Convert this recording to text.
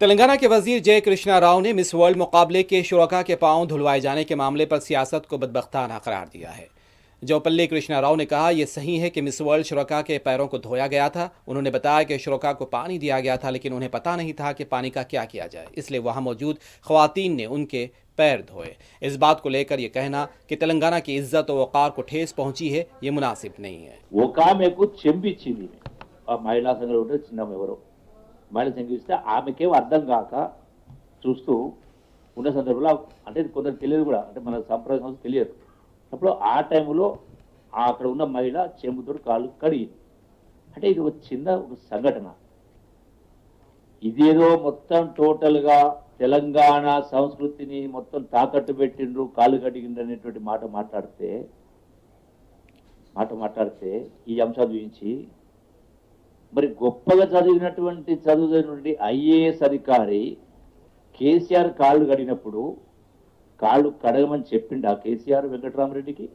तेलंगाना के वजीर जय कृष्णा राव ने मिस वर्ल्ड मुकाबले के शुरका के पांव धुलवाए जाने के मामले पर सियासत को बदबख्ताना करार दिया है। जयपल्ली कृष्णा राव ने कहा यह सही है कि मिस वर्ल्ड शुरका के पैरों को धोया गया था। उन्होंने बताया कि शुरका को पानी दिया गया था, लेकिन उन्हें पता नहीं था कि पानी का क्या किया जाए, इसलिए वहां मौजूद खवातीन ने उनके पैर धोए। इस बात को लेकर यह कहना कि तेलंगाना की इज्जत और वक़ार को ठेस पहुंची है, ये मुनासिब नहीं है। ఒక ఆమెకు చెంబిచ్చింది ఆ మహిళా సంఘంలో ఉంటే చిన్న ఎవరో మహిళ చెంబిస్తే ఆమెకేం అర్థం కాక చూస్తూ ఉన్న సందర్భంలో అంటే కొందరు తెలియదు కూడా అంటే మన సంప్రదాయం సంస్థ తెలియదు అప్పుడు ఆ టైంలో అక్కడ ఉన్న మహిళ చెంబుతో కాళ్ళు కడిగింది అంటే ఇది ఒక చిన్న ఒక సంఘటన ఇదేదో మొత్తం టోటల్గా తెలంగాణ సంస్కృతిని మొత్తం తాకట్టు పెట్టిండ్రు కాళ్ళు కడిగిండ్రు అనేటువంటి మాట మాట్లాడితే ఈ అంశాలు గురించి మరి గొప్పగా చదివినటువంటి చదువు నుండి ఐఏఎస్ అధికారి కేసీఆర్ కాళ్ళు కడిగినప్పుడు కాళ్ళు కడగమని చెప్పిండా కేసీఆర్ వెంకటరామరెడ్డికి?